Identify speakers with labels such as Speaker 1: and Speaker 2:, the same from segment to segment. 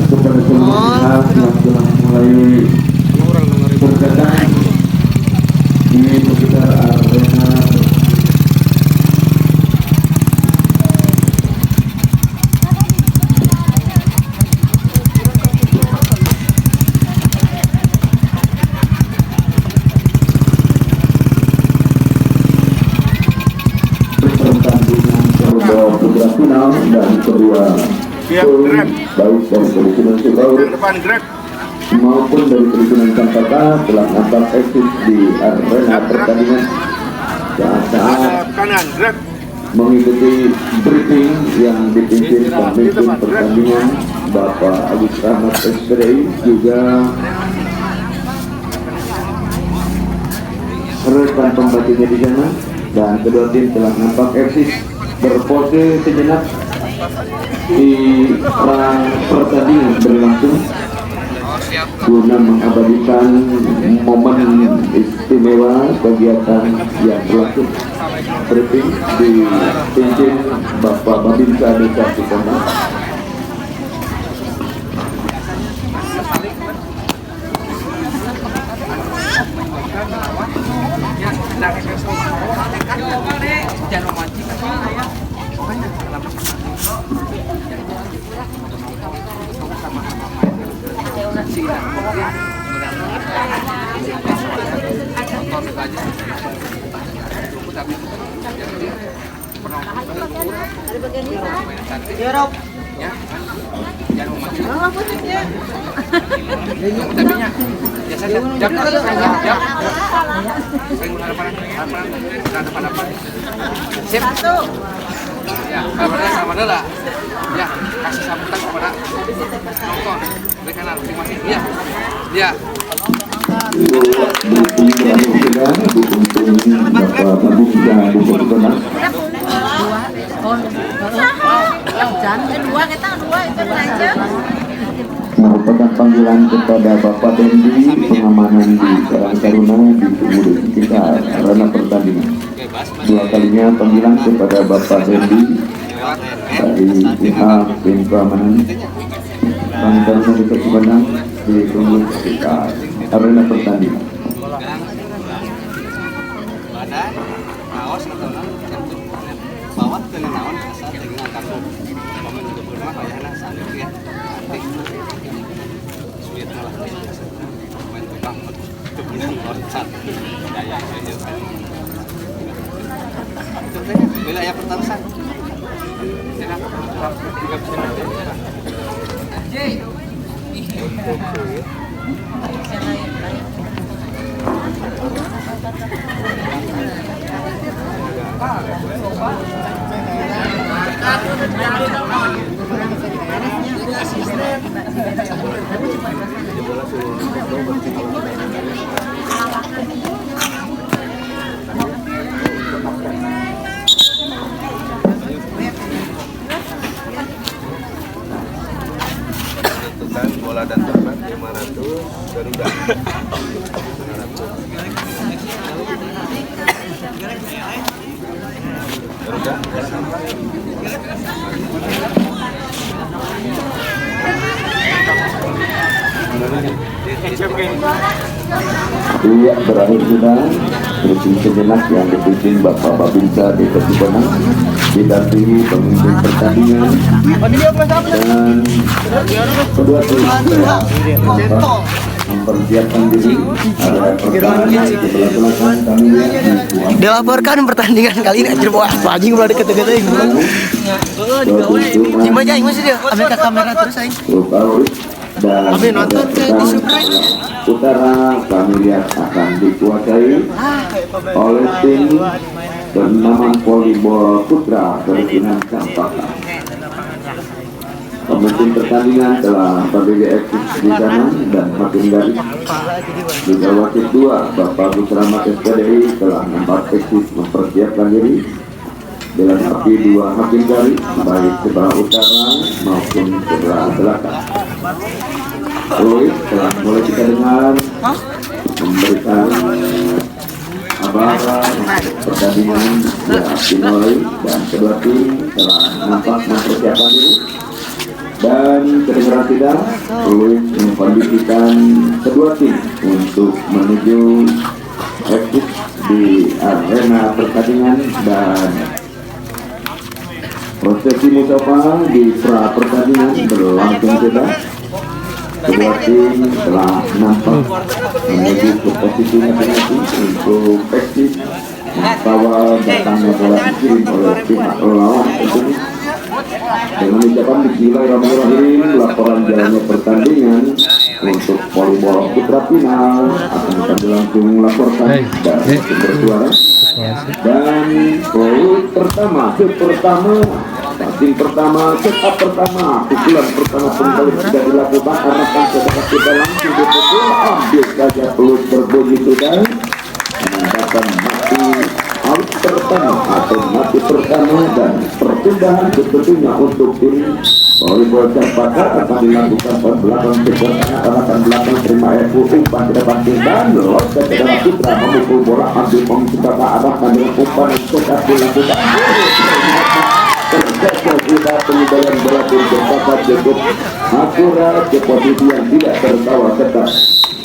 Speaker 1: kepada seluruh pihak yang telah mulai berdatangan di sekitar arena. Pertandingan putra final dan kedua tim baik dari Perizinan Sibaur maupun dari Perizinan Cempaka telah nampak eksis di arena pertandingan saat mengikuti briefing yang dipimpin pemimpin pertandingan Bapak Agus Rahmat SPDI, juga rekan pembantunya di sana, dan kedua tim telah nampak eksis berpose sejenak di rang pertandingan berlangsung guna mengabadikan momen istimewa kegiatan yang berlangsung. Briefing dipimpin Bapak Babinsa Desa Cikonang.
Speaker 2: Ya, sama dulu lah. Ya, kasih sambutan kepada penonton. Berikan terima kasih. Ya. Ya.
Speaker 1: Merupakan panggilan kepada Bapak Dendi pengamanan di Karang Taruna di seluruh sekitar arena pertandingan. Dua kalinya panggilan kepada Bapak Dendi dari pihak tim keamanan Karang Taruna di Cikonang di seluruh sekitar arena pertandingan.
Speaker 2: Wilayah pertaruhan.
Speaker 3: Bola dan terbang 500 Garuda 500
Speaker 1: Iya, berakhir sudah briefing sejenak yang dipimpin Bapak Babinsa Desa Cikonang didampingi pemimpin pertandingan, dan kedua tim mempersiapkan diri area pertandingan di sebelah belakang kami
Speaker 4: dilaporkan pertandingan kali ini anjir bawa apa anjing udah deket-deket aing. Cuma aja aing masih dia ambil ke kamera terus aing.
Speaker 1: Dan nonton di subscribe utara kami lihat akan dikuasai oleh tim bernama Volleyball Putra Perizinan Cempaka. Pemimpin pertandingan telah berdiri eksis di sana dan makin garis. Juga wasit 2 Bapak Agus Rahmat SPDI telah nampak eksis mempersiapkan diri dengan api 2 hakim garis baik sebelah utara maupun sebelah belakang. Roy telah mulai kita dengar memberikan kabar pertandingan yang dimulai, dan kedua tim telah nampak mempersiapkan diri Dan kedengaran tidak perlu mengkondisikan kedua tim untuk menuju exit di arena pertandingan dan prosesi musyawarah di pra pertandingan berlangsung sudah. Kedua tim telah nampak menuju ke posisi masing-masing untuk exit bahwa datangnya bola dikirim oleh pihak lawan tentunya. Dengan ucapan bismillahirrahmanirrahim, laporan jalannya pertandingan untuk volleyball putra final akan kami langsung laporkan dari sumber suara. Dan set pertama, setup pertama, pukulan pertama kembali sudah dilakukan, arahkan saudara kita langsung dipukul, ambil saja peluit berbunyi sudah menandakan mati out pertama atau mati pertama, dan perpindahan sebetulnya untuk tim volleyball Cempaka akan dilakukan pada belakang sebenarnya arahkan belakang terima umpan tidak pasti dan loncat ke dalam putra memukul bola ambil Cempaka arahkan dengan umpan yang cepat dilakukan. Terjadi juga pengendalian bola tim Cempaka cukup akurat ke posisi yang tidak terkawal ketat.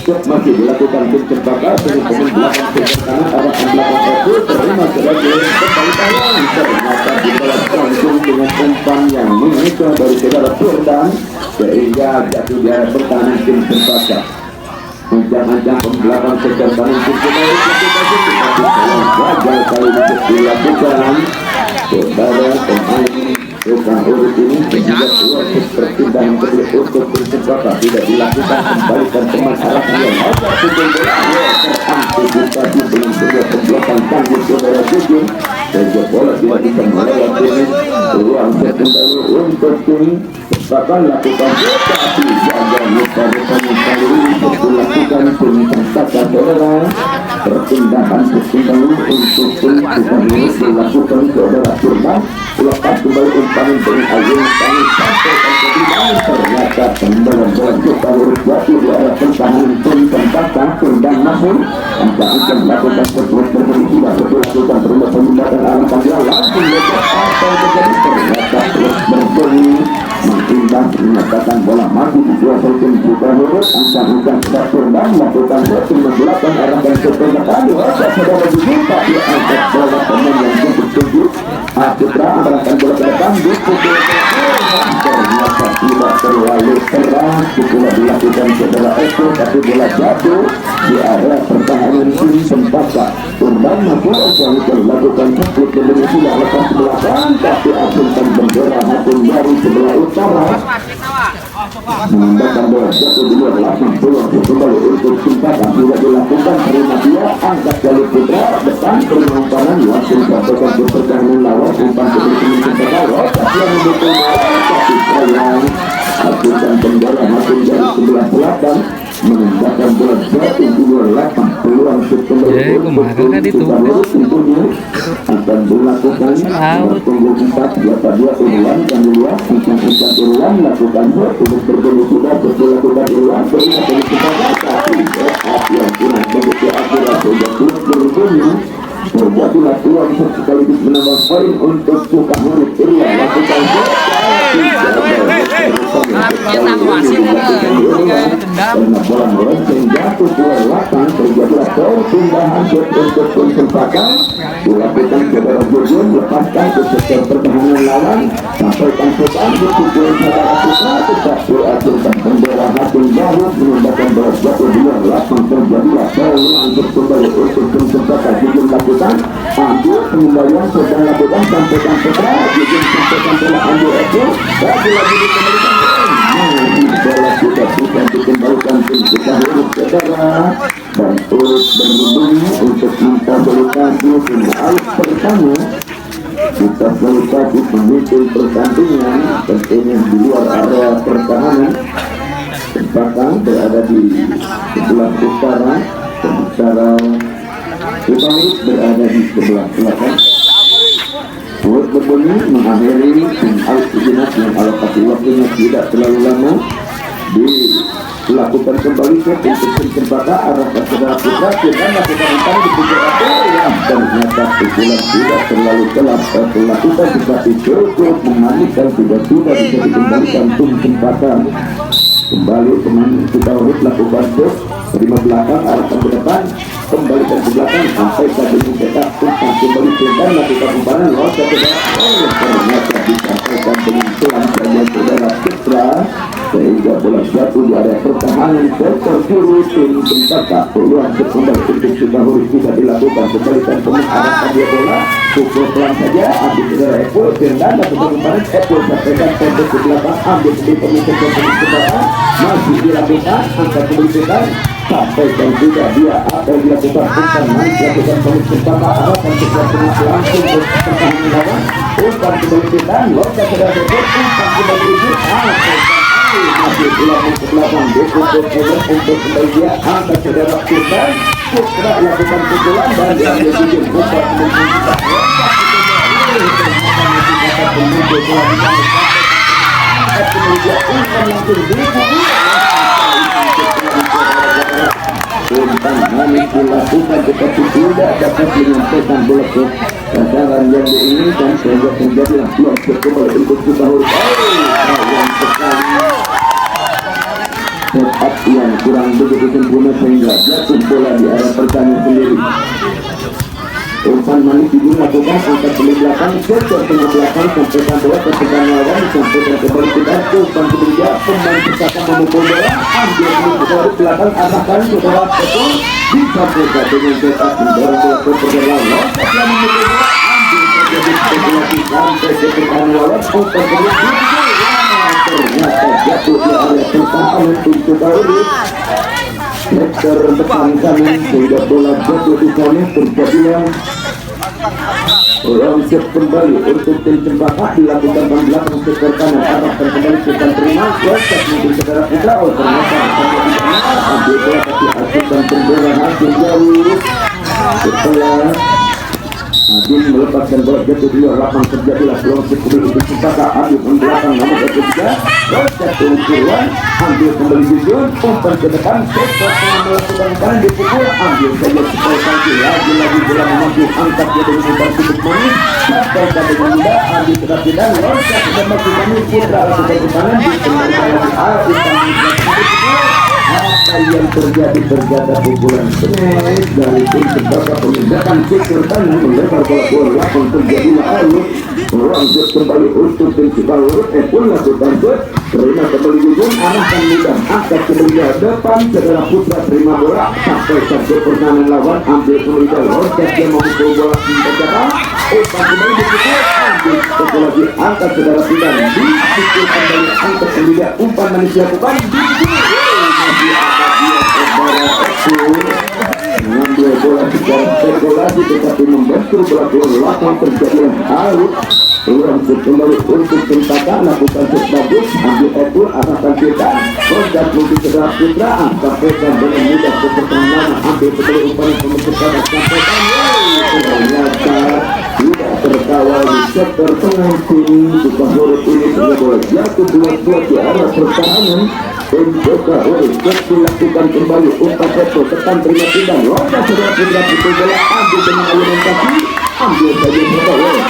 Speaker 1: Masih dilakukan tim Cempaka dengan pemain belakang sebelah kanan arahkan belakang itu terima sebagai kembali tangan, ternyata dibalas langsung dengan umpan yang mengejar dari saudara Firdan sehingga jatuh di area pertahanan tim Cempaka. Ancang-ancang pembelakang sebelah kanan tim Cempaka gagal kali ini dilakukan saudara pemain tukang urut ini sehingga wasit perpindahan kedua untuk Cempaka tidak dilakukan, kembalikan teman arahnya yang agak pukul bola terantisipasi dengan kedua pembelakang tangguh saudara Jujun sehingga bola tidak bisa melewati ruang sekundari untuk tim Cempaka lakukan tapi jaga lupa-lupa kali ini untuk dilakukan tim Cempaka saudara. Perpindahan sekundari untuk tim tukang urut dilakukan saudara Firman, lepas kembali umpan dengan ayun kami sampaikan ke bidang, ternyata pembalan bola kita urut jatuh di arah pertahanan tim Cempaka dan namun ancang-ancang melakukan perbuatan berbeda tidak dilakukan terima pemindahan arahkan dia langsung lepas atau terjadi ternyata terus berbunyi mengindah menyatakan bola maju di dua tim juga urut ancang-ancang sudah Firman melakukan tim membelakang arahkan sepenuhnya kali wajah saudara dibuka dia angkat bola pemain yang tunjuk Putra arahkan bola ke depan dipukul ternyata tidak terlalu keras bola dilakukan saudara Eko tapi bola jatuh di area pertahanan tim Cempaka. Firman mampu lakukan takut dengan sudah lepas belakang tapi asumkan bendera hakim dari sebelah utara menambahkan bola jatuh di luar lapangan peluang kembali untuk Cempaka tidak dilakukan terima dia angkat kali Putra depan perumpamaan langsung sampaikan ke pertahanan lawan umpan seperti Cempaka tapi yang mendukung tapi sayang hasilkan bendera hakim dari sebelah selatan menambahkan bola jatuh di luar lapangan peluang kembali untuk Cempaka tentunya akan dilakukan tunggu 4 biasa dia ulang dan dua ucap ulang lakukan untuk berbunyi sudah dilakukan ulang sehingga dari Cempaka tapi yang kurang begitu akurat sehingga terus berbunyi terjadilah peluang sekaligus menambah poin untuk tukang urut Irya lakukan karena bola melenceng jatuh keluar lapangan terjadilah perpindahan untuk tim Cempaka dilakukan saudara Jurgen lepaskan ke sektor pertahanan lawan sampaikan pesan dipukul saudara Putra tetap diaturkan bendera hakim baru menambahkan bola jatuh di luar lapangan terjadilah peluang untuk kembali untuk tim Cempaka Jurgen lakukan ambil pengembalian sedang lakukan sampaikan Putra Jurgen sampaikan bola ambil Eko lagi dikembalikan bola sudah dikembalikan tim kita urut saudara dan terus berbunyi untuk minta kualifikasi final pertama kita kualifikasi pemimpin pertandingan tentunya di luar area pertahanan. Cempaka berada di sebelah utara sementara Utara berada di sebelah selatan. Buat berbunyi mengakhiri tim Al-Qudinat yang alokasi waktunya tidak terlalu lama di lakukan kembali untuk cempaka arahkan saudara putra dan lakukan utama di pojok dan ternyata pukulan tidak terlalu telat lakukan seperti cukup memanikan sudah bisa dikembalikan tum cempaka kembali teman kita urut lakukan terus terima belakang arahkan ke depan kembalikan ke belakang sampai ke dalam cetak umpan kembali ke depan lakukan umpanan loh ternyata disampaikan dengan pelan saja saudara putra sehingga bola jatuh di area pertahanan tercuri tim cempaka peluang kembali untuk sudah harus bisa dilakukan kembalikan arahkan dia bola pukul pelan saja ambil saudara Epul dan lakukan umpanan Epul sampaikan pendek ke belakang ambil di pemisah cempaka masih dilakukan angkat kembalikan sampaikan juga dia apa yang dilakukan umpan dilakukan pemisah cempaka arahkan sesuatu langsung ke pertahanan lawan umpan kembalikan loncat saudara Epul umpan kembalikan masih ulang ke belakang untuk kembali dia angkat saudara putra lakukan pukulan dan diambil tujuh umpan kembalikan umpan manis dilakukan tetapi tidak dapat menyampaikan bola ke sasaran yang diinginkan sehingga terjadilah loncat kembali untuk kita huruf yang sekali setup yang kurang begitu sempurna sehingga jatuh bola di arah pertandingan sendiri. Umpan manis dilakukan angkat ke belakang sektor tengah belakang sampaikan bola ke tengah lawan sampaikan kembali kita umpan ketiga pemain Cempaka memukul bola ambil ke belakang arahkan ke bola betul disampaikan dengan cetak mendorong bola ke perjalanan loncat yang memukul bola ambil terjadi spekulasi sampai ke tengah lawan umpan ketiga ternyata jatuh di area pertahanan untuk Tauri sektor depan kanan sehingga bola jatuh di sana terjadilah loncat kembali untuk tim Cempaka dilakukan dari belakang sektor kanan arahkan kembali ke terima loncat mungkin saudara putra ternyata ambil bola tapi asupan pembela hasil jauh setelah Adin melepaskan bola jatuh di luar lapang terjadilah loncat kembali untuk Cempaka ambil ke belakang nomor ketiga loncat keluar ambil kembali jujur umpan ke depan sektor tengah melakukan kanan dipukul ambil saja supaya kaki lagi bola mampu angkat dia dengan umpan cukup manis sampai pada muda ambil tetapi dan loncat dan masih manis putra lakukan umpanan dikembalikan lagi umpan apa yang terjadi pukulan smash dari tim Cempaka pemindahan sektor kanan melempar bola lapang terjadilah alur loncat kembali untuk tim Cempaka pun lakukan terima kembali jujur arahkan mudah angkat kembali depan saudara putra terima bola sampai ke pertahanan lawan ambil kembali loncat dia memukul bola Cempaka umpan kembali dipukul ambil pukul lagi angkat saudara putra dipukul kembali angkat kembali umpan manis dilakukan mengambil bola secara spekulasi tetapi membentur bola lapang terjadilah out ulang kembali untuk Cempaka lakukan set bagus ambil Epul arahkan kita loncat untuk saudara putra sampaikan dengan mudah ke pertahanan ambil kembali umpan pemencatan sampaikan ternyata tidak terkawal di sektor tengah tim juga huruf ini sebagai bola jatuh dua di arah pertahanan Cempaka huruf dilakukan kembali umpan Epul tekan terima tidak loncat saudara putra pukul bola ambil dengan ayunan kaki ambil saja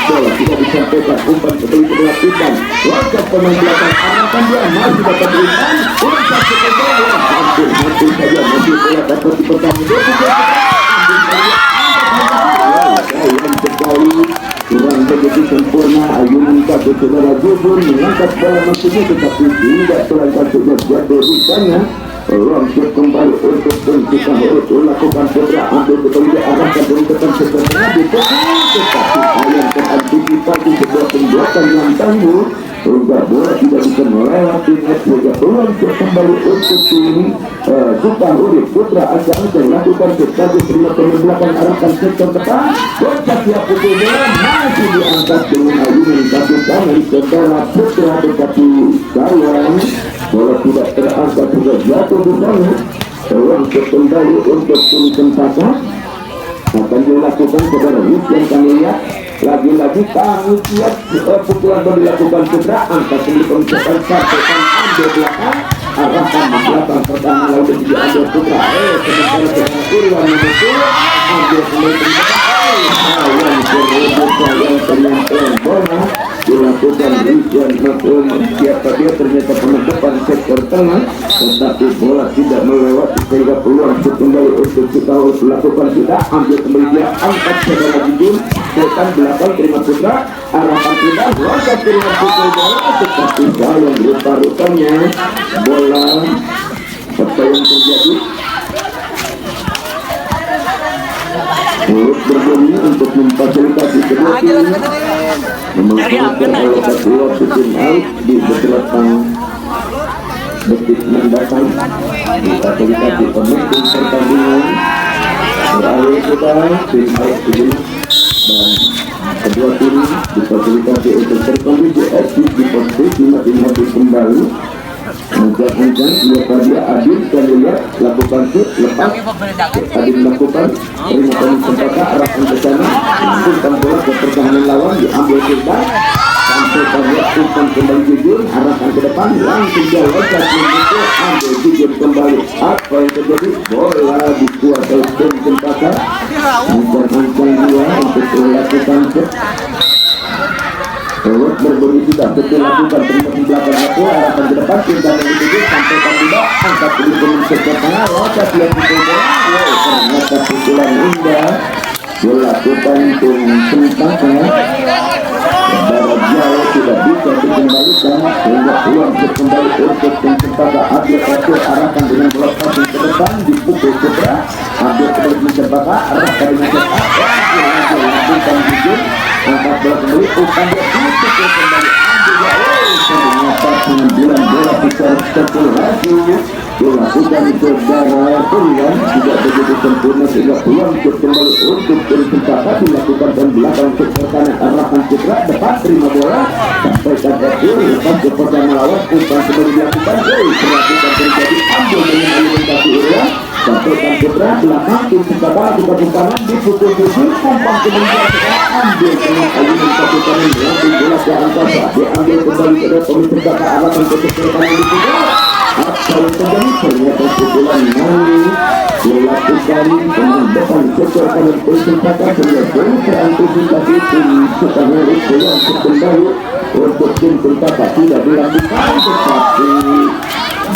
Speaker 1: bola tidak disampaikan umpan kembali dilakukan loncat pemain belakang arahkan dia masih dapat umpan loncat pukul bola hampir saja masih bola dapat dipertahankan ambil saja yang sekali kurang begitu sempurna ayunan kaki saudara jujur mengangkat bola maksudnya tetapi tidak terangkat sudah jatuh di sana loncat kembali untuk Cempaka harus lakukan putra ambil kembali diarahkan dari depan sebenarnya dipukul tetapi sayang terantisipasi sebuah pembuatan yang tangguh sehingga bola tidak bisa melewati net sehingga loncat kembali untuk tim Cempaka Urip putra akan lakukan sebagai terima pemain belakang arahkan sektor depan loncat dia pukul bola masih diangkat dengan ayunan kaki kanan saudara putra tetapi sayang bola tidak terangkat juga jatuh di sana loncat kembali untuk tim Cempaka akan dilakukan saudara yang kami lihat lagi-lagi kami lihat pukulan baru dilakukan putra angkat kembali pencapaian sampaikan ambil belakang arahkan belakang pertahanan lalu diambil Putra. Sementara sekarang Irwan memukul ambil kembali yang ternyata bola dilakukan Rizwan Maklum. Siapa dia ternyata penutupan sektor tengah, tetapi bola tidak melewati sehingga peluang kembali untuk kita harus lakukan. Tidak ambil kembali dia angkat saudara Jujur setan belakang terima Putra arahkan tidak langkah terima Putra bola tetapi sayang rupa-rupanya bola apa yang terjadi mulut berbunyi untuk memfasilitasi kedua tim memanfaatkan oleh kedua tim out di beberapa detik mendatang memfasilitasi pemimpin pertandingan beralih kita tim out ini dan kedua tim difasilitasi untuk berkondisi aktif di posisi masing-masing kembali. Mungkin dia tadi Adit dan lihat lakukan shoot lepas Adit melakukan peringatan sempaka arahkan ke sana langsung bola ke pertahanan lawan diambil kita sampai pada umpan kembali Jujur arahkan ke depan langsung dia loncat memukul ambil Jujur kembali. Apa yang terjadi bola dikuasai tim sempaka ancang-ancang dia untuk melakukan shoot. Terus berbunyi sudah betul lakukan terima di belakang aku arahkan ke depan tinggal yang dituju sampai tidak angkat di penutup ke tengah loncat yang dituju ternyata pukulan indah dilakukan tim sempaka barat jauh tidak bisa dikembalikan sehingga peluang kembali untuk tim sempaka Abdul Qadir arahkan dengan bola passing ke depan dipukul Putra Abdul Qadir sempaka arahkan dengan cepat lakukan Jujur angkat bola kembali umpan dia tutup kembali ambil ternyata pengambilan bola secara spekulasi dilakukan saudara Irwan tidak begitu sempurna sehingga peluang kembali untuk tim sempaka dilakukan dan belakang sektor kanan arahkan Putra depan terima bola sampai pada lepas ke pertahanan lawan umpan kembali dilakukan perhatikan terjadi ambil dengan alimentasi Irwan sampaikan Putra belakang tim sempaka lakukan umpanan dipukul Jujur umpan kembali ambil dengan alimentasi kanan melantik bola ke angkasa diambil kembali ke tim sempaka arahkan ke sektor kanan dipukul. Apa yang terjadi ternyata pukulan Mani dilakukan dengan depan sektor kanan tim sempaka sehingga bola terantisipasi tim Sukamori peluang kembali untuk tim sempaka tidak dilakukan tetapi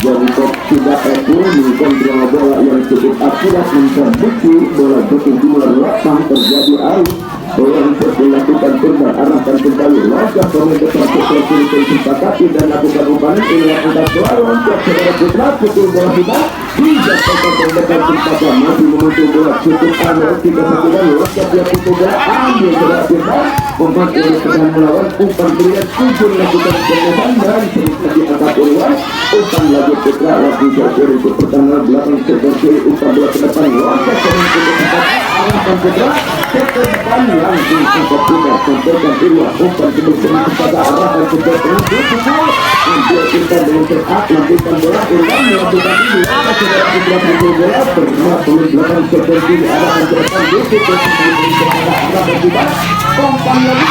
Speaker 1: Jongkok tidak mengontrol bola yang cukup akurat mencermati bola jatuh di luar lapang terjadi arus bola untuk dilakukan tembak arahkan kembali wajah pemain depan seperti tim sempaka tidak lakukan umpanan ini angkat bola loncat saudara Putra pukul bola kita tidak sektor depan sempaka masih memuncul bola cukup arus 3-1 dan loncat dia pukul bola ambil saudara Putra umpan ini sedang melawan umpan berian Jujur lakukan kemudian dan terus diangkat Irwan umpan lagi Putra lagi jauh untuk pertahanan belakang sektor kiri umpan bola ke depan loncat dengan cukup cepat arahkan Putra sektor depan langsung sempat Putra sampaikan Irwan umpan kemudian kepada arahkan sektor tengah pukul ambil kita dengan cepat lakukan bola Irwan melakukan ini saudara Putra pukul bola bersama pemain belakang sektor kiri arahkan ke depan dipukul kepada arahkan Putra umpan lagi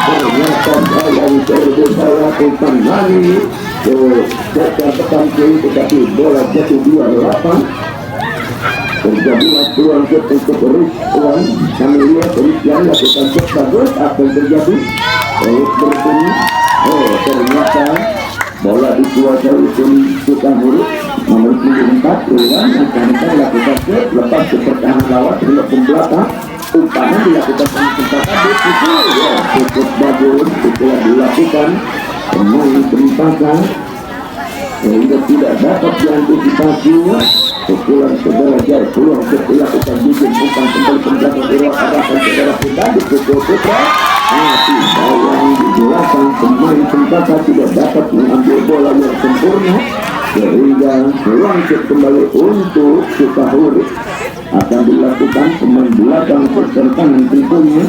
Speaker 1: ternyata yang terbesar umpan Mani sektor depan kiri tetapi bola jatuh 2-8 terjadilah peluang untuk Rizwan kami lihat Rizwan lakukan shot bagus apa yang terjadi terus berbunyi ternyata bola dikuasai tim Sukamori nomor 4 Irwan akan lakukan shot lepas ke pertahanan lawan terlihat belakang umpanan dilakukan sempaka dipukul cukup bagus setelah dilakukan pemain sempaka sehingga tidak dapat diantisipasi pukulan saudara jauh peluang untuk dilakukan bikin umpan kembali belakang Irwan arahkan saudara Putra dipukul Putra tapi sayang di belakang pemain sempaka tidak dapat mengambil bola yang sempurna sehingga peluang kembali untuk Sukamori akan dilakukan pemain belakang sektor kanan tentunya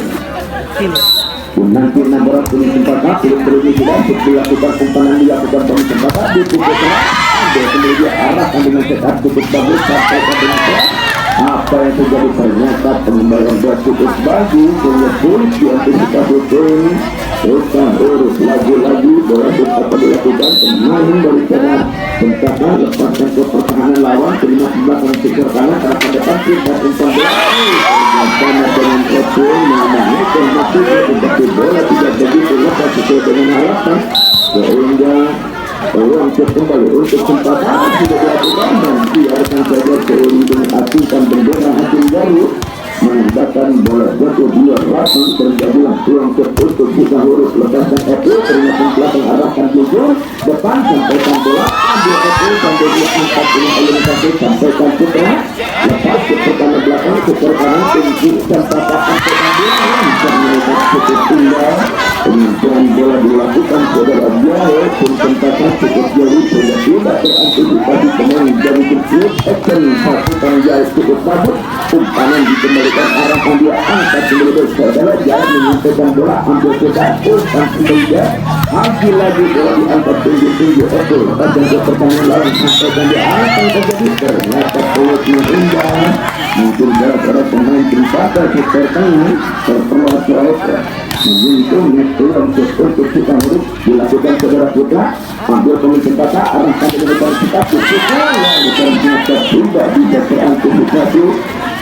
Speaker 1: nanti nomor tim sempaka belum sudah dilakukan umpanan dilakukan pemain sempaka dipukul ambil kembali dia arahkan dengan cepat cukup bagus sampai ke belakang apa yang terjadi ternyata pengembalian bola cukup bagus sehingga sulit diantisipasi tim Sukamori lagi-lagi bola apa dilakukan pemain dari sana sempaka pegang bola, ambil itu sampai diangkat dengan ayun kaki sampaikan putra, lepas ke pertama belakang ke kanan tinggi dan tapakan pertandingan langsung menekan cukup indah. Pengincaran bola dilakukan saudara Biaya, persentase cukup jauh sehingga tidak terantisipasi pemain dari kecil. Action pasukan Jaya cukup bagus, umpan dikembalikan arahkan dia angkat kembali saudara Jaya menyampaikan bola ambil sudah umpan kembali lagi bola diangkat tinggi-tinggi betul dan ke pertandingan lawan sampaikan dia angkat terjadi ternyata peluangnya indah. Mungkin gara-gara pemain tempatan sektor tengah terpeluang Surabaya menunjukkan peluang untuk kita harus dilakukan saudara putra ambil pemain tempatan arahkan ke depan kita pukulan ternyata tidak bisa terantisipasi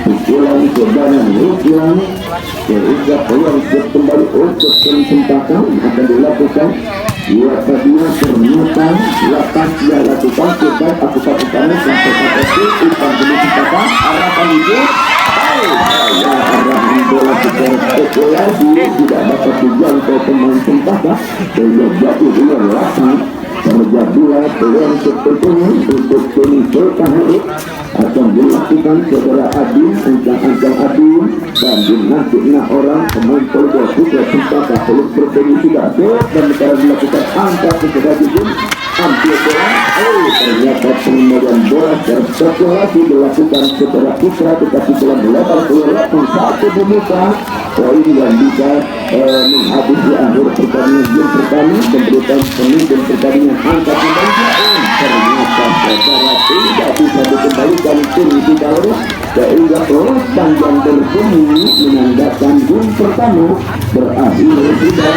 Speaker 1: pukulan kebanan pukulan sehingga peluang kembali untuk tempatan akan dilakukan. Dua tadinya ternyata lapas yang lakukan kita aku satukannya sampai itu umpan demi tempatan arahkan itu arahan bola secara spekulasi tidak dapat dijangkau pemain tempatan sehingga jatuh dengan lapas terjadilah peluang sepertinya untuk menunjukkan huruf akan dilakukan saudara Adi ancang-ancang Adi dan dinasihna orang pemain polda sudah tempatan peluk bertemu sudah dan negara dilakukan angkat secara jujur ambil bola ternyata pengembalian bola secara spekulasi dilakukan secara putra tetapi telah melebar keluar lapang satu pemuka poin yang bisa menghabisi akhir pertandingan game pertama memberikan pemimpin pertandingan angkat kembali ternyata secara tidak bisa dikembalikan tim di bawah sehingga terus panjang berbunyi menandakan game pertama berakhir sudah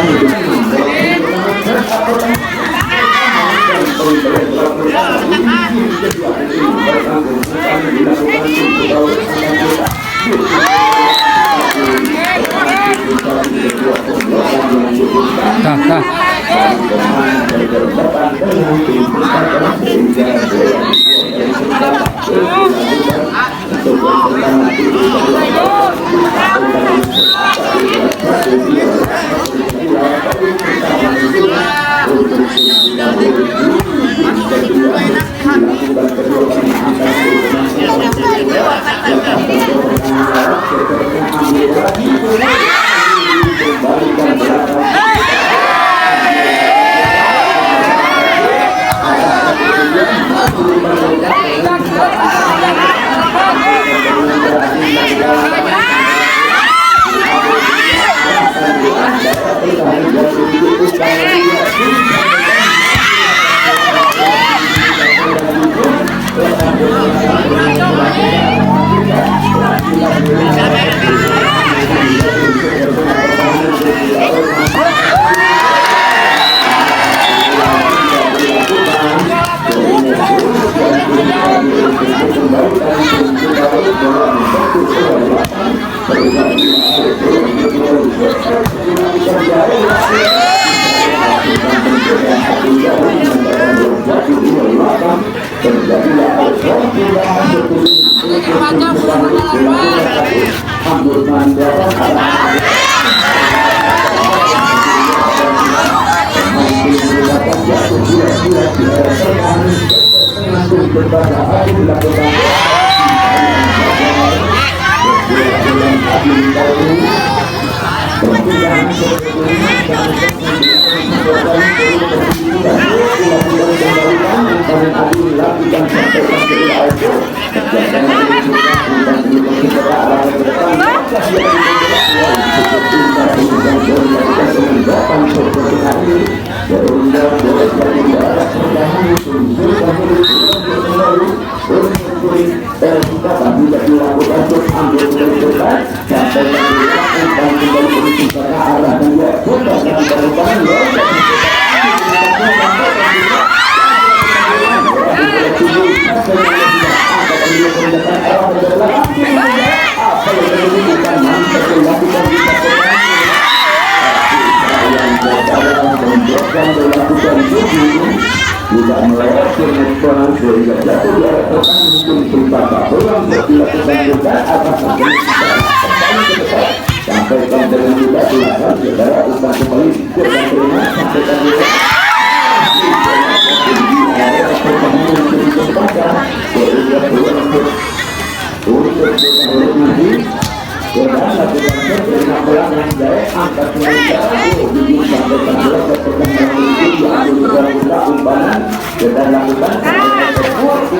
Speaker 1: tidak melewati eksponan sehingga jatuh di arah depan mungkin berbapak peluang untuk dilakukan juga atas kembali ke depan sampaikan dengan mudah silakan saudara umpan kembali dan terima sampaikan juga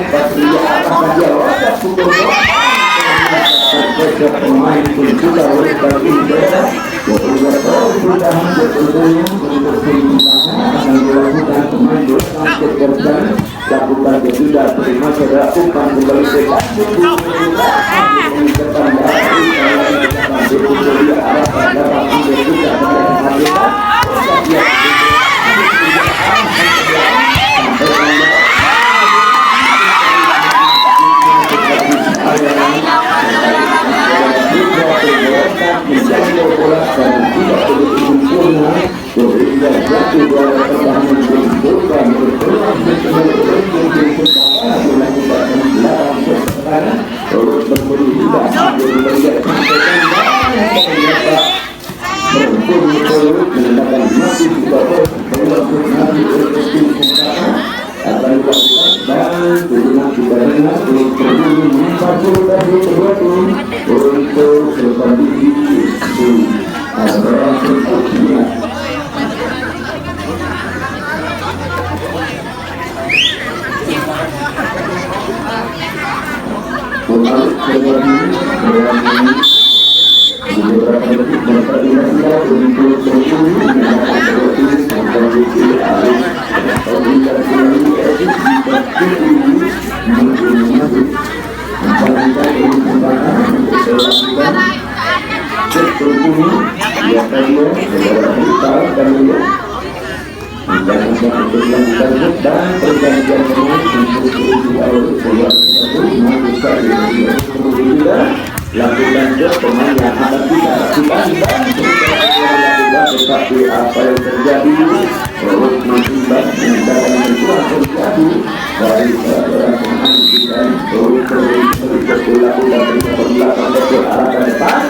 Speaker 1: Patria apakah dia wadah pukul terkejut pemain pun juga oleh bagi beda sudah hampir tentunya untuk penyimpangan akan dilakukan pemain dua sampai korban lakukan sudah terima saudara umpan kembali ke kasih meningkatkan dari arah pada waktu juga menghadirkan lakukan pemain yang akan kita lakukan dan tetapi apa yang terjadi terus mengimbas dan menjual terjadi dari pemain kita terus dilakukan belakang ke arah ke depan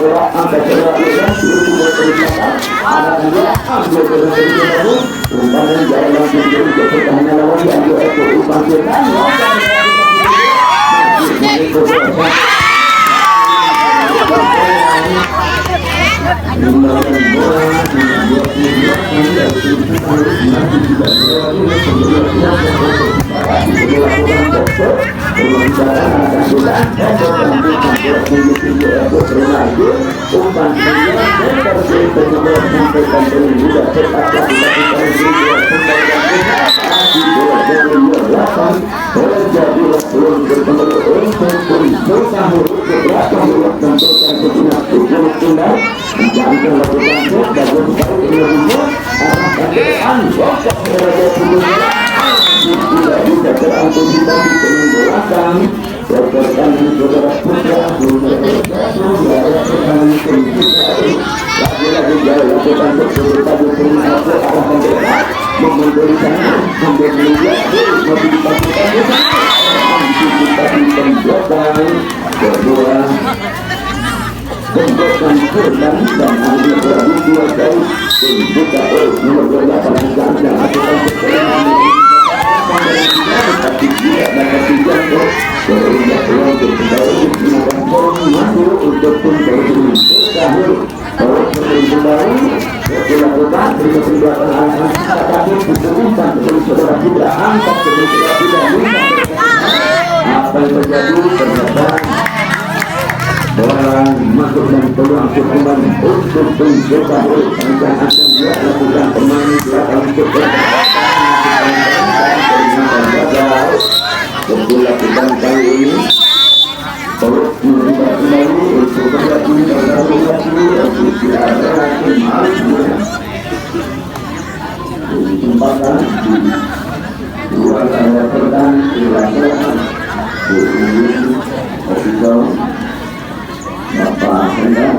Speaker 1: bola angkat bola bebas seluruh dari belakang anak juga ambil bola dari jauh umpan jauh langsung ke pertahanan lawan diambil ekor umpan setan masuk dan peluang kembali untuk mencoba rencana akan dia lakukan pemain belakang dilakukan kali ini terus melibat kembali untuk berlatih kesempatan dua layar pertama dilakukan official Bapak Hendra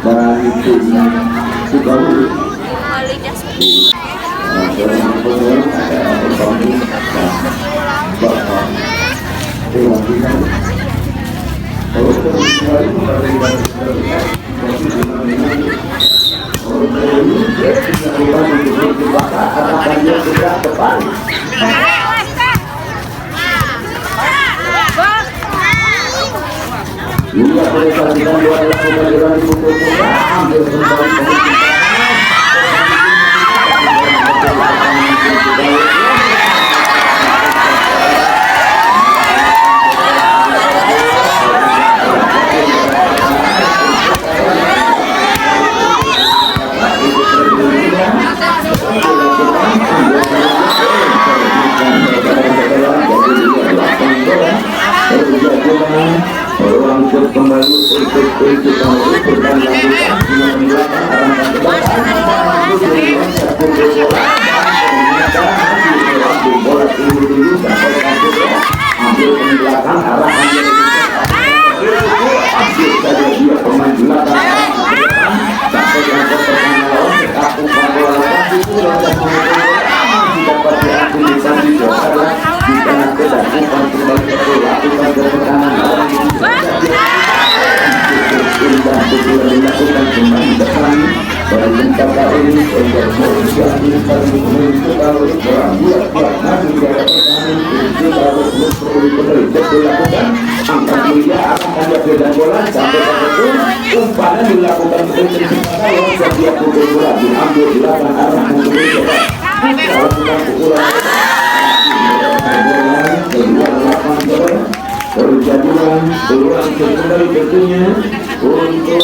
Speaker 1: dan timnya Sukabumi seorang pemain ada Sukabumi dan Bapak Dewan terus kembali memperlihatkan arahkan dia sudah tepat. Juga mereka dengan dua lakukan dengan pukul ambil kembali kembali untuk umpannya dilakukan setiap pukul bola diambil dilakukan arah terjadilah peluang kembali tentunya untuk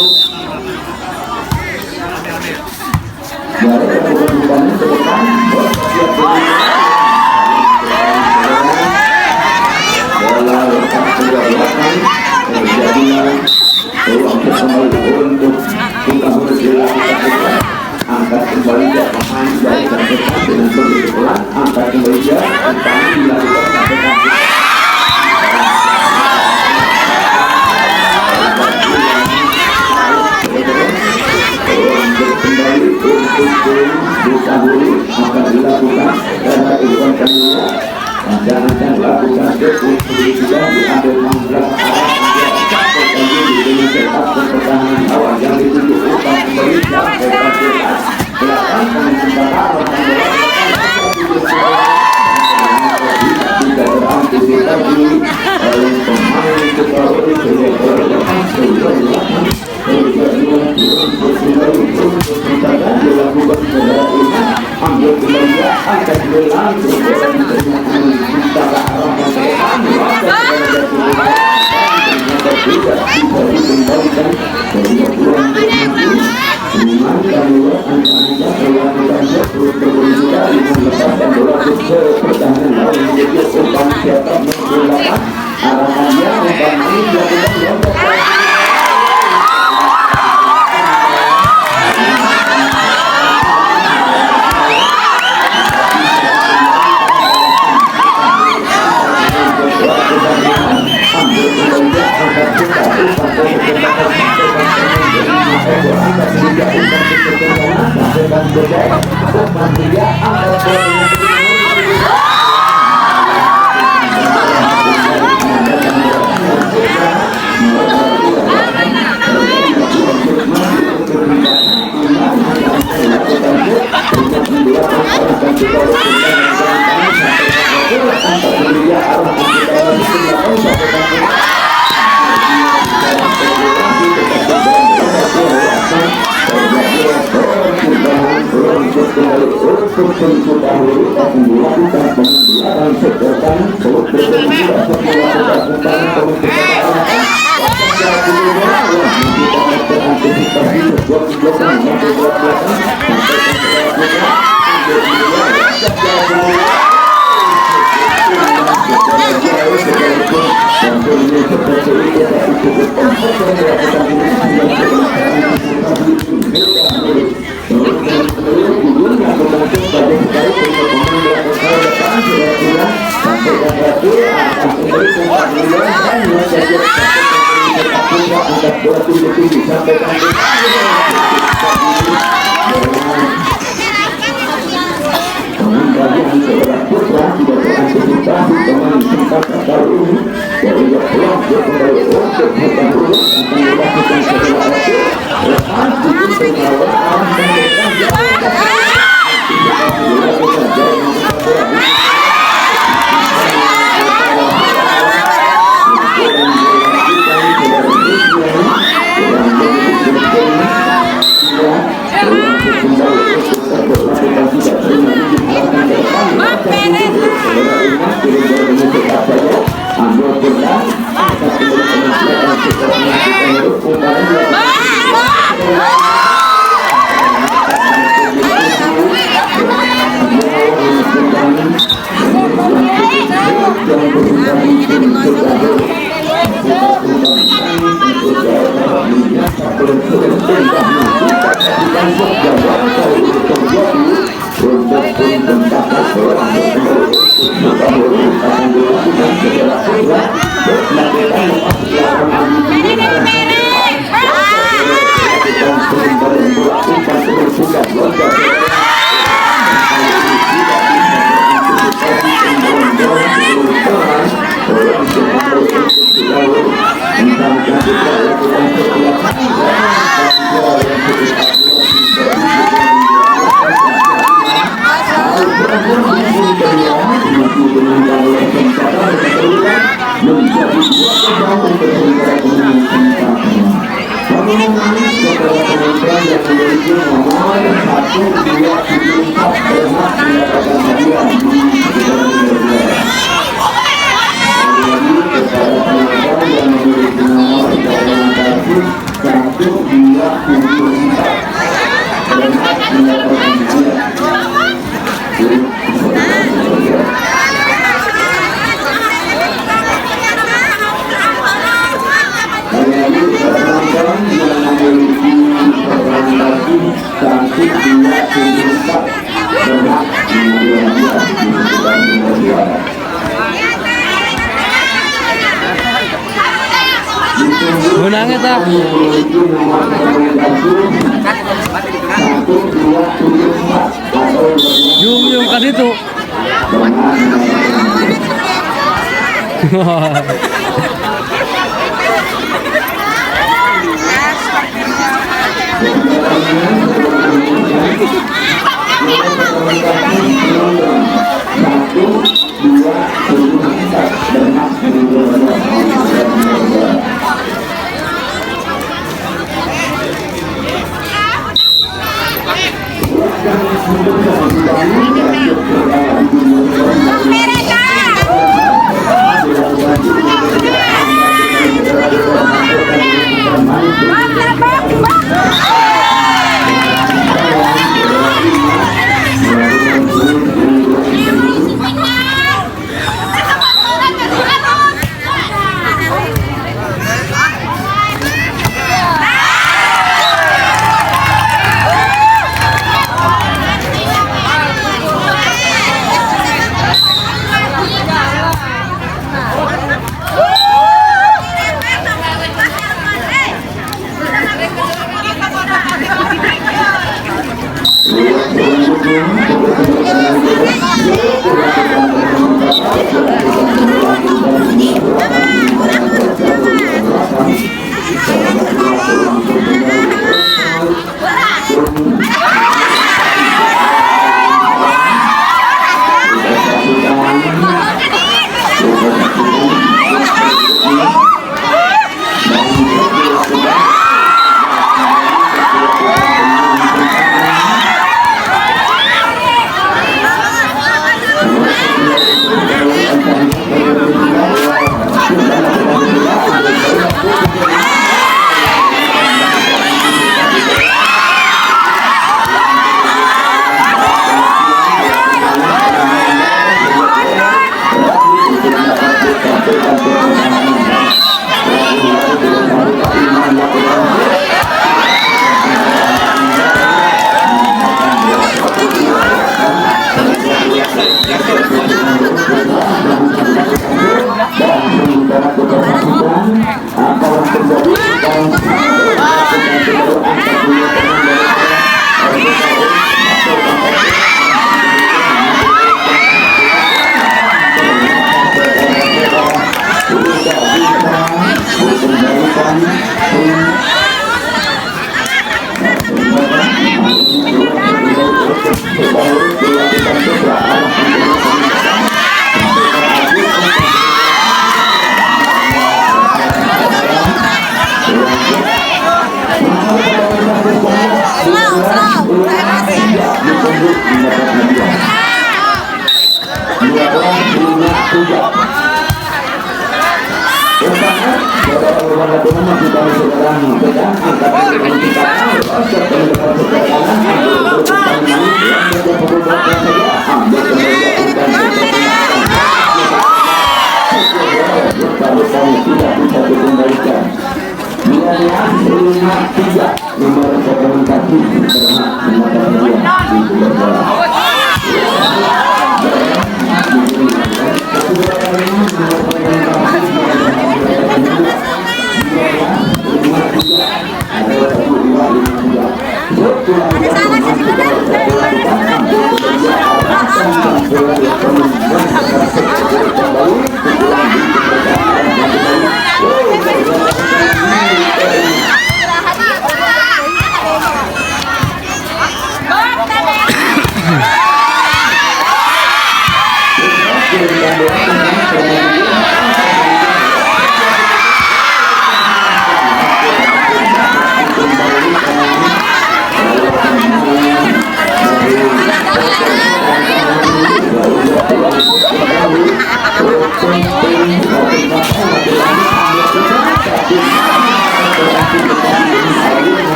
Speaker 1: melakukan umpannya ke depan setiap bola lepas ke belakang terjadilah peluang kembali untuk kita dilakukan angkat kembali dia pemain dari terdekat dengan begitu pelan angkat kembali dia umpan dilakukan sampai kaki kembali untuk dikabuli maka dilakukan karena itu kedua jangan lakukan untuk juga diambil 16 arah dia sampai kembali dengan cepat
Speaker 5: Menangnya tak? Yung kan itu.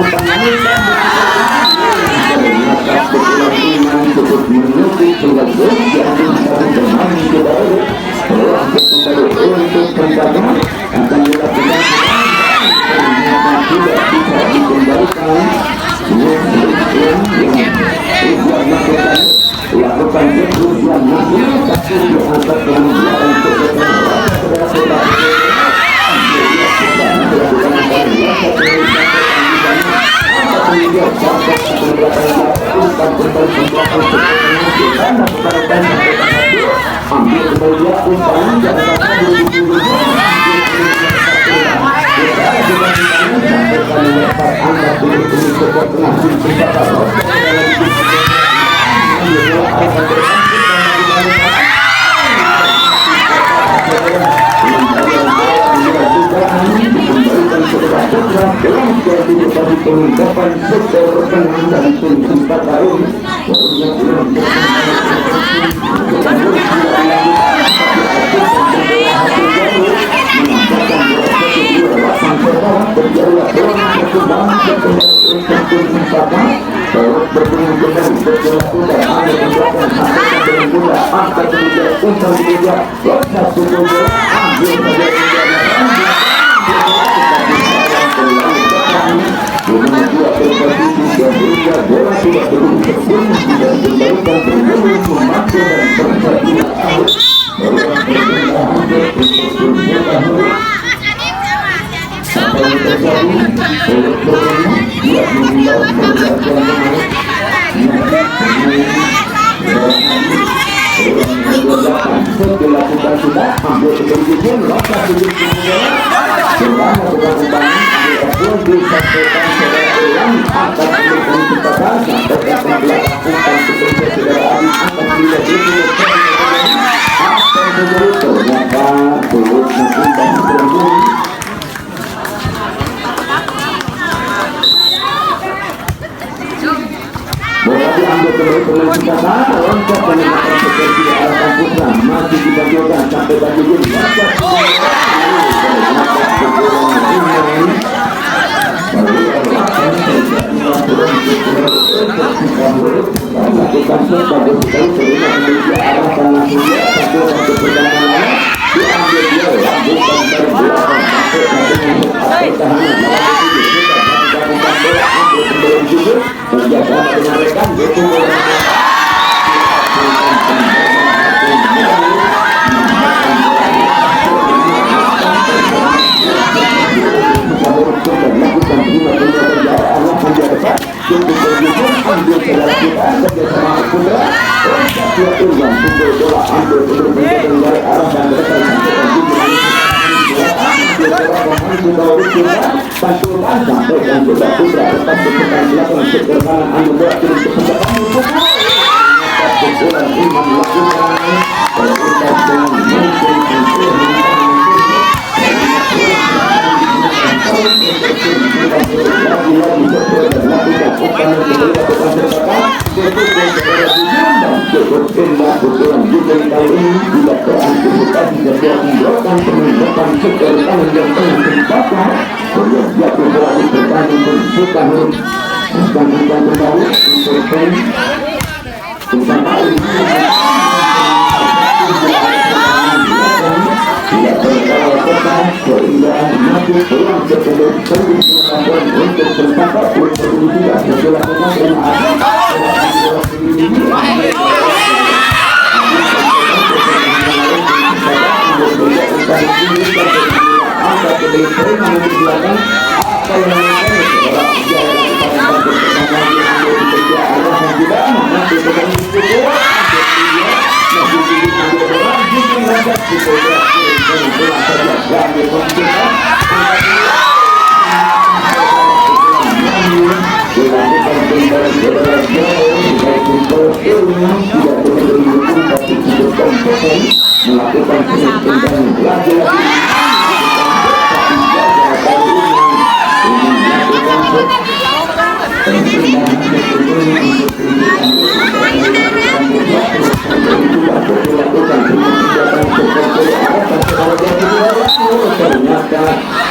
Speaker 1: Ampun, untuk menutup sebagai yang dari pemain kedua untuk penjaga akan dilakukan ternyata tidak bisa dikembalikan lakukan yang masih satu di atas kemudian untuk pengungkapan sektor penanganan pengembangan tahun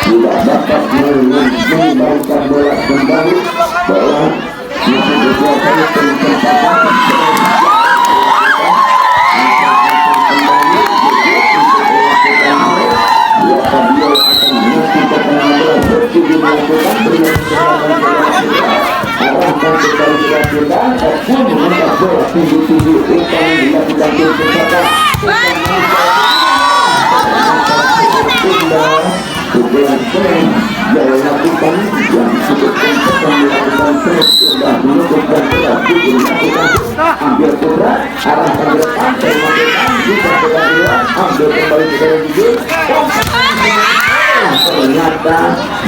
Speaker 1: tidak dapat mengembalikan bola kembali bahwa masih berkuasa pun menangkap bola tinggi-tinggi umpan dilakukan Persipura. Pukulan keren yang dilakukan yang cukup kencang dilakukan terus sudah menutupkan bola dilakukan ambil putra arahkan ke depan termakan juga kedua ambil kembali ke dalam ternyata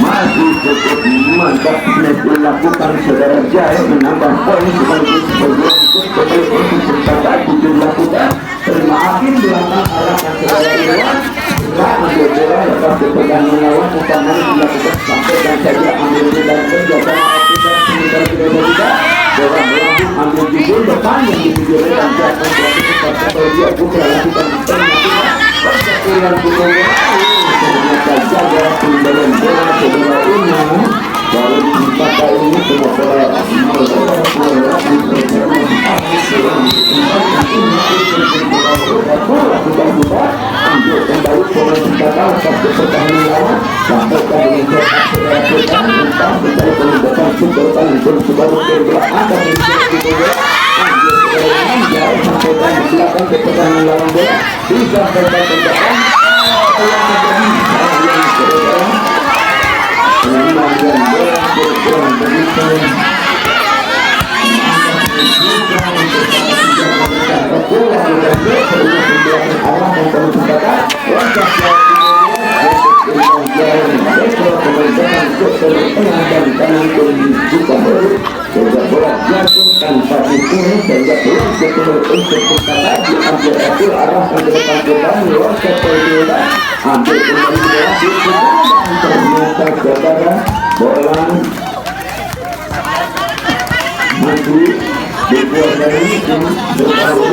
Speaker 1: masih cukup mantap dilakukan saudara Jaya menambah poin sekaligus berbuat ikut kembali untuk berkata dilakukan terima akhir belakang arahkan ke dalam ambil bola lepas dipegang melawan utama dilakukan sampai dan saja ambil dan kerja kita sementara tidak bisa bola melambung ambil judul depan yang dipikirkan jatuh seperti dia putra lakukan penampilan persatuan bola ternyata jaga pengendalian bola saudara ini baru dipakai ini semua bola ambil kembali bola dipakai satu pertahanan lawan sampai kali ini dilakukan tentang mencari penyebabkan sumberkan untuk sebaru bola akan menjadi bola ambil bola jauh sampai kali belakang ke pertahanan lawan bola bisa sampai ke depan yang menjadi bola berkurang begitu bola jatuh tanpa disuruh sehingga belum ketemu untuk perkara diambil hasil arah ke depan bola loncat ke bola ambil kembali bola ternyata saudara bola maju dibuat dari tim berbaru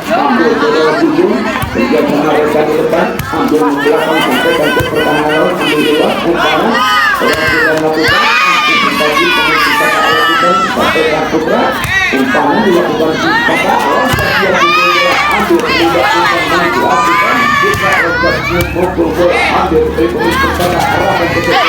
Speaker 1: ambil bola tujuh kerjasama mereka di depan ambil belakang sampai ke pertahanan lawan ambil bola utara orang tidak melakukan antisipasi pengusikan lakukan sampai ke putra umpama dilakukan kata awal dia bola ambil tidak umpan dilakukan jika loncat mukul bola ambil dari pengusikan kata arahkan ke depan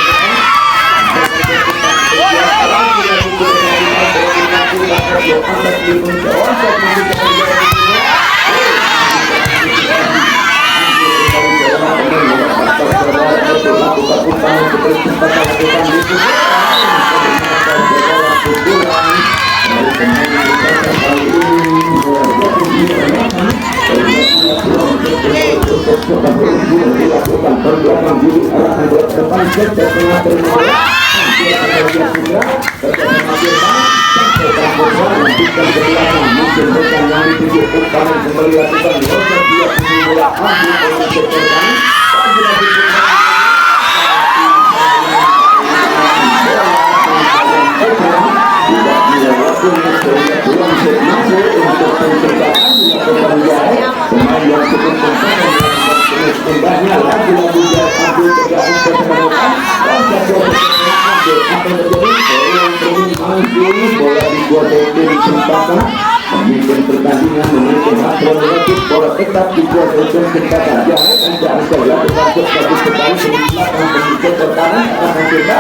Speaker 1: pemimpin pertandingan memiliki hak prerogatif bola tetap dibuat untuk kecepatan jangan anda lakukan sesuatu kembali selatan pemimpin pertahanan akan mencoba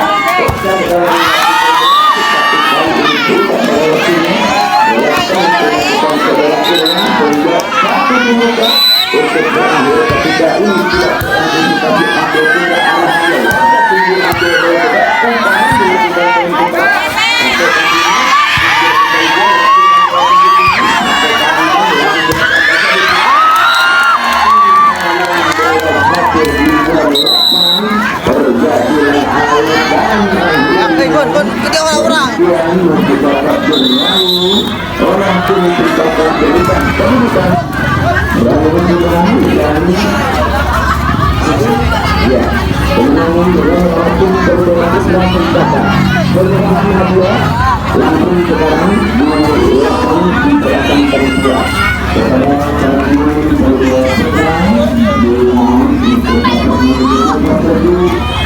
Speaker 1: untuk berakhir ketika ini tidak antisipasi ambil tidak orang kini terdapat berikan pendidikan lalu menjelaskan ya penanggung orang kini berdoa sedang mencatat berdoa hadiah langsung sekarang melakukan gerakan kerja kepada kami berdoa sedang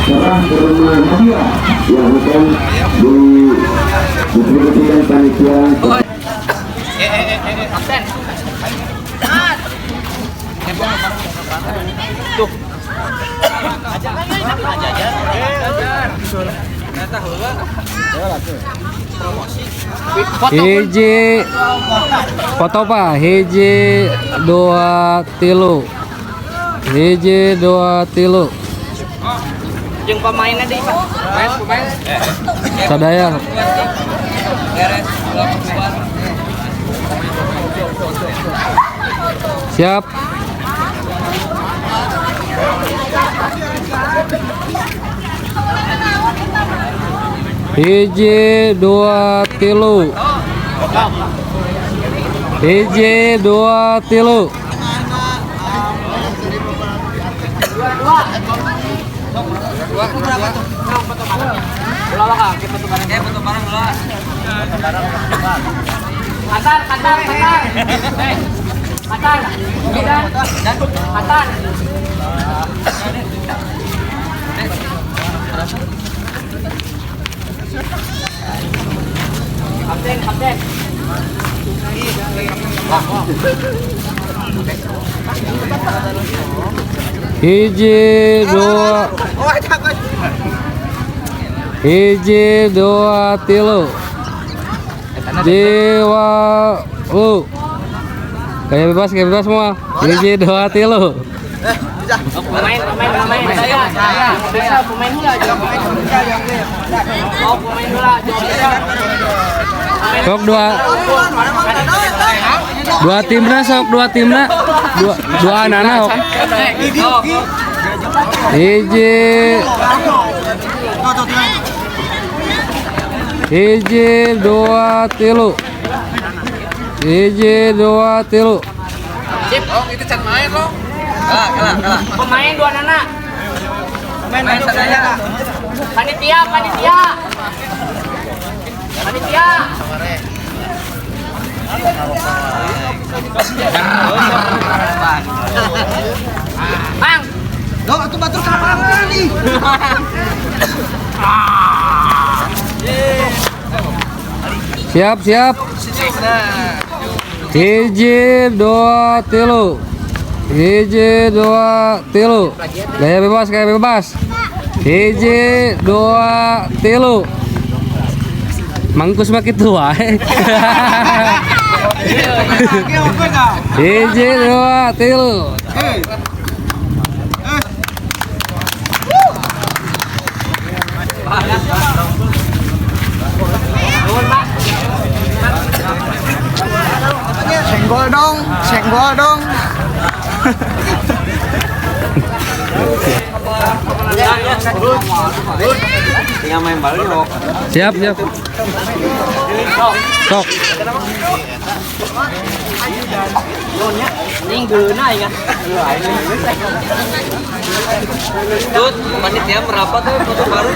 Speaker 1: serang ke rumah hadiah yang akan distribusikan panitia.
Speaker 2: Absen. Tuh. Aja.
Speaker 5: Hiji foto Pak, hiji 2 3. Hiji 2 3.
Speaker 2: Jeung pemainnya deui Pak. Pemain.
Speaker 5: Sadaya. Siap. Hiji 2 3. Hiji 2 3. Hiji 2. Hiji 2 3. Dewa lu. Kayak bebas semua. Hiji 2 3.
Speaker 2: Pemain. Saya. Bisa pemain heula jeung pemain heula. Oh, pemain heula
Speaker 5: Sok dua timna sok dua anak-anak sok. Hiji 2 3. Hiji 2 3.
Speaker 2: Sip. Oh, itu can main lo. Kalah. Pemain 2 anak. Pemain sadaya. Panitia. Bang. Lo atuh batur kapan nih?
Speaker 5: Siap. Hiji 2 3. Hiji 2 3. Gaya bebas. Hiji 2 3. Mangkus makin tua. Hiji 2 3.
Speaker 4: Senggol dong.
Speaker 3: Tinggal main balik kok.
Speaker 5: Siap. Sok.
Speaker 2: Ning geuna ya. Tut, panitia merapat tuh foto baru.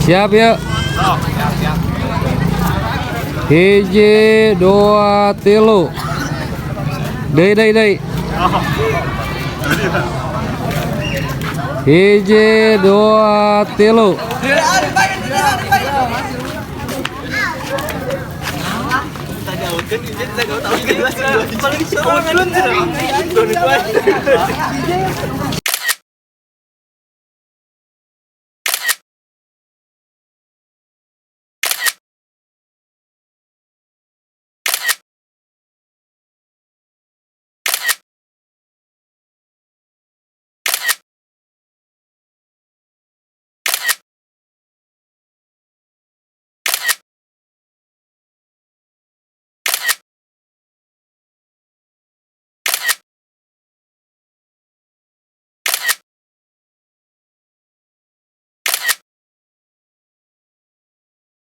Speaker 5: Siap ya. Hiji 2 3. Dei. Hiji 2 3.